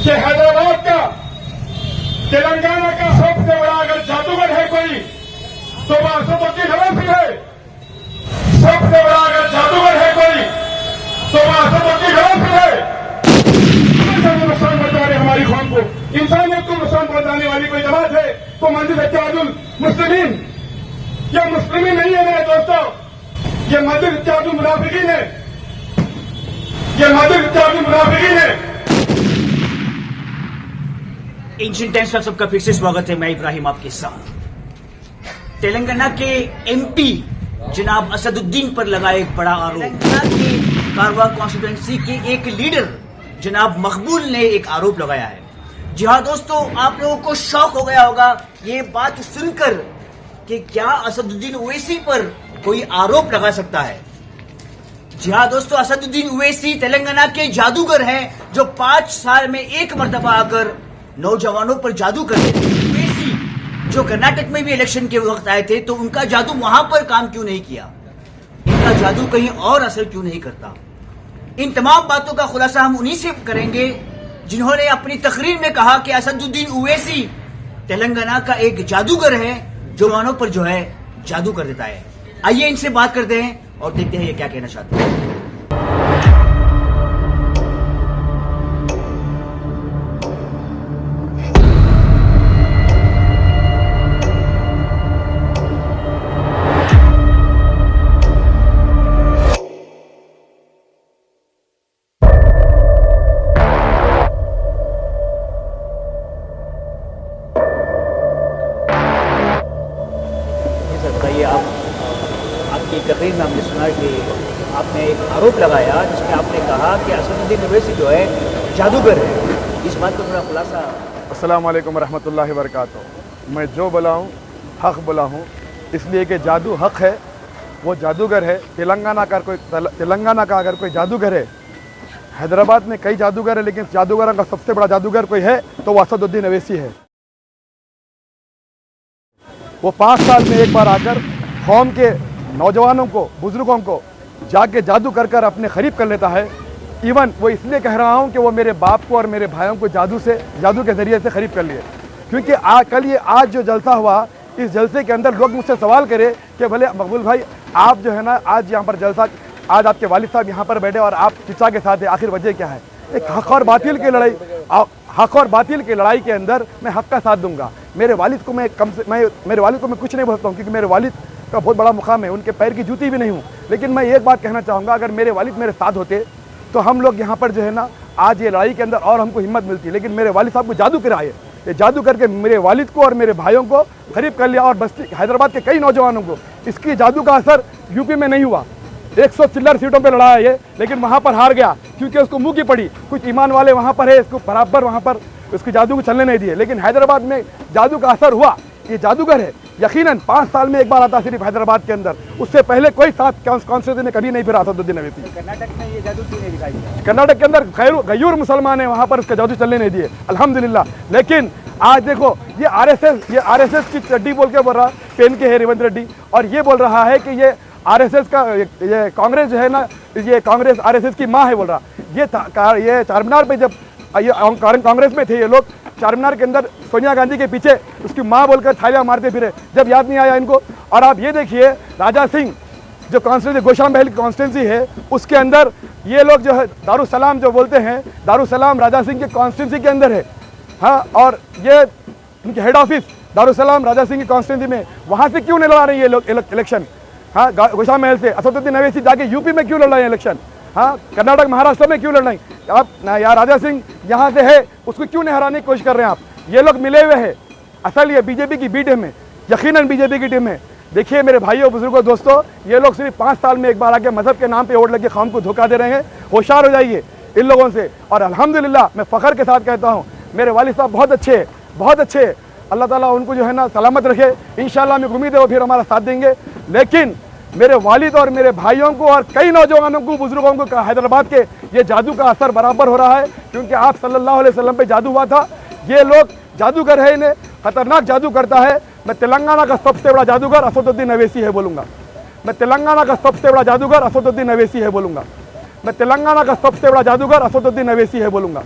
कि हैदराबाद का, तेलंगाना का सबसे बड़ा अगर जादूगर है कोई तो वह असदुद्दीन अवैसी है। सबसे बड़ा अगर जादूगर है कोई तो वह असदुद्दीन अवैसी है। नुकसान पहुंचा रहे हमारी कौम को, इंसानियत को नुकसान पहुंचाने वाली कोई जमात है तो मस्जिद इत्तेहादुल मुस्लिमीन। यह मुस्लिमीन नहीं है मेरे दोस्तों, यह मस्जिद इत्तेहादुल मुनाफिकीन है। यह मस्जिद इत्तेहादुल मुनाफिकीन है। एंशिएंट टाइम्स में सबका फिर से स्वागत है। मैं इब्राहिम आपके साथ। तेलंगाना के एमपी जनाब असदुद्दीन पर लगा एक बड़ा आरोप। तेलंगाना के कारवा कॉन्स्टिट्यूएंसी के एक लीडर जनाब मकबूल ने एक आरोप लगाया है। जी हाँ दोस्तों, आप लोगों को शौक हो गया होगा ये बात सुनकर कि क्या असदुद्दीन ओवैसी पर कोई आरोप लगा सकता है। जी हाँ दोस्तों, असदुद्दीन ओवैसी तेलंगाना के जादूगर हैं जो 5 साल में एक मर्तबा आकर नौजवानों पर जादू करते थे। ओवैसी जो कर्नाटक में भी इलेक्शन के वक्त आए थे तो उनका जादू वहां पर काम क्यों नहीं किया, इनका जादू कहीं और असर क्यों नहीं करता। इन तमाम बातों का खुलासा हम उन्हीं से करेंगे जिन्होंने अपनी तकरीर में कहा कि असदुद्दीन ओवैसी तेलंगाना का एक जादूगर है जो नौजवानों पर जो है जादू कर देता है। आइए इनसे बात करते हैं और देखते हैं ये क्या कहना चाहते हैं। बताइए, आपकी तकरीर में हमने सुना कि आपने एक आरोप लगाया जिसमें आपने कहा कि असदुद्दीन ओवैसी जो है जादूगर है। इस बात का थोड़ा खुलासा। अस्सलाम वालेकुम रहमतुल्लाहि व बरकातुहू। मैं जो बोला हूँ हक़ बोला हूँ, इसलिए कि जादू हक़ है, वो जादूगर है। तेलंगाना का अगर कोई जादूगर है, हैदराबाद में कई जादूगर है लेकिन जादूगरों का सबसे बड़ा जादूगर कोई है तो वो असदुद्दीन ओवैसी है। वो 5 साल में एक बार आकर कौम के नौजवानों को, बुजुर्गों को जाके जादू कर कर अपने करीब कर लेता है। इवन वो इसलिए कह रहा हूँ कि वो मेरे बाप को और मेरे भाइयों को जादू के ज़रिए से करीब कर लिए। क्योंकि आज जो जलसा हुआ, इस जलसे के अंदर लोग मुझसे सवाल करे कि भले मकबूल भाई आप जो है ना आज यहाँ पर जलसा, आज आपके वालिद साहब यहाँ पर बैठे और आप चिचा के साथ है, आखिर वजह क्या है। एक हक़ और बातिल की लड़ाई, हक़ और बातिल की लड़ाई के अंदर मैं हक़ का साथ दूंगा। मेरे वालिद को मैं कुछ नहीं बोलता हूँ क्योंकि मेरे वालिद का बहुत बड़ा मुकाम है, उनके पैर की जूती भी नहीं हूँ। लेकिन मैं एक बात कहना चाहूँगा, अगर मेरे वालिद मेरे साथ होते तो हम लोग यहाँ पर जो है ना आज ये लड़ाई के अंदर और हमको हिम्मत मिलती। लेकिन मेरे वालिद साहब को जादू कराए, ये जादू करके मेरे वालिद को और मेरे भाइयों को करीब कर लिया और बस्ती हैदराबाद के कई नौजवानों को। इसकी जादू का असर यूपी में नहीं हुआ। 100 चिल्लर सीटों पे लड़ा है ये, लेकिन वहाँ पर हार गया क्योंकि उसको मुँह की पड़ी। कुछ ईमान वाले वहाँ पर है, इसको बराबर वहाँ पर उसकी जादू को चलने नहीं दिए। लेकिन हैदराबाद में जादू का असर हुआ। ये जादूगर है, यकीनन 5 साल में एक बार आता सिर्फ हैदराबाद के अंदर, उससे पहले कोई साथ कॉन्स्टिट्यूंसी में कभी नहीं फिरा असदुद्दीन ओवैसी। कर्नाटक में ये जादू क्यों नहीं दिखाई दिया? कर्नाटक के अंदर गयूर मुसलमान है, वहाँ पर उसका जादू चलने नहीं दिए अल्हम्दुलिल्लाह। लेकिन आज देखो ये आरएसएस की चड्डी बोल के बोल रहा, पेन के है रेवंत रेड्डी, और ये बोल रहा है कि ये आरएसएस का ये कांग्रेस जो है ना, ये कांग्रेस आरएसएस की माँ है बोल रहा। ये चारमीनार पे जब ये कांग्रेस में थे ये लोग, चारमीनार के अंदर सोनिया गांधी के पीछे उसकी माँ बोलकर थालियां मारते फिरे, जब याद नहीं आया इनको। और आप ये देखिए राजा सिंह जो कॉन्स्टिट्यूंसी गोशाम बहल की कॉन्स्टिट्यूंसी है, उसके अंदर ये लोग जो है दारुसलाम जो बोलते हैं, दारुसलाम राजा सिंह की कॉन्स्टिट्यूंसी के अंदर है। हाँ, और ये उनके हेड ऑफिस दारुसलाम राजा सिंह की कॉन्स्टिट्यूंसी में, वहाँ से क्यों नहीं लड़ा रही ये लोग इलेक्शन। हाँ, गोशाम महल से असदुद्दीन ओवैसी जाके यूपी में क्यों लड़ रहे हैं इलेक्शन। हाँ, कर्नाटक महाराष्ट्र में क्यों लड़ रहे हैं आप। यार राजा सिंह यहाँ से है, उसको क्यों नहीं हराने की कोशिश कर रहे हैं आप। ये लोग मिले हुए हैं, असल ये बीजेपी की बी टीम है, यकीनन बीजेपी की टीम है। देखिए मेरे भाइयों बुजुर्गों दोस्तों, ये लोग सिर्फ 5 साल में एक बार आके मजहब के नाम पे वोट लगे कौम को धोखा दे रहे हैं। होशियार हो जाइए इन लोगों से। और अल्हम्दुलिल्लाह मैं फ़ख्र के साथ कहता हूँ मेरे वालिद साहब बहुत अच्छे बहुत अच्छे। अल्लाह ताला उनको जो है ना सलामत रखे। इंशाअल्लाह मैं उम्मीद है वो फिर हमारा साथ देंगे। लेकिन मेरे वालिद और मेरे भाइयों को और कई नौजवानों को, बुजुर्गों को हैदराबाद के ये जादू का असर बराबर हो रहा है, क्योंकि आप सल्लल्लाहु अलैहि वसल्लम पे जादू हुआ था। ये लोग जादूगर है, इन्हें खतरनाक जादू करता है। मैं तेलंगाना का सबसे बड़ा जादूगर असदुद्दीन ओवैसी है बोलूँगा। मैं तेलंगाना का सबसे बड़ा जादूगर असदुद्दीन ओवैसी है बोलूँगा। मैं तेलंगाना का सबसे बड़ा जादूगर असदुद्दीन ओवैसी है बोलूँगा।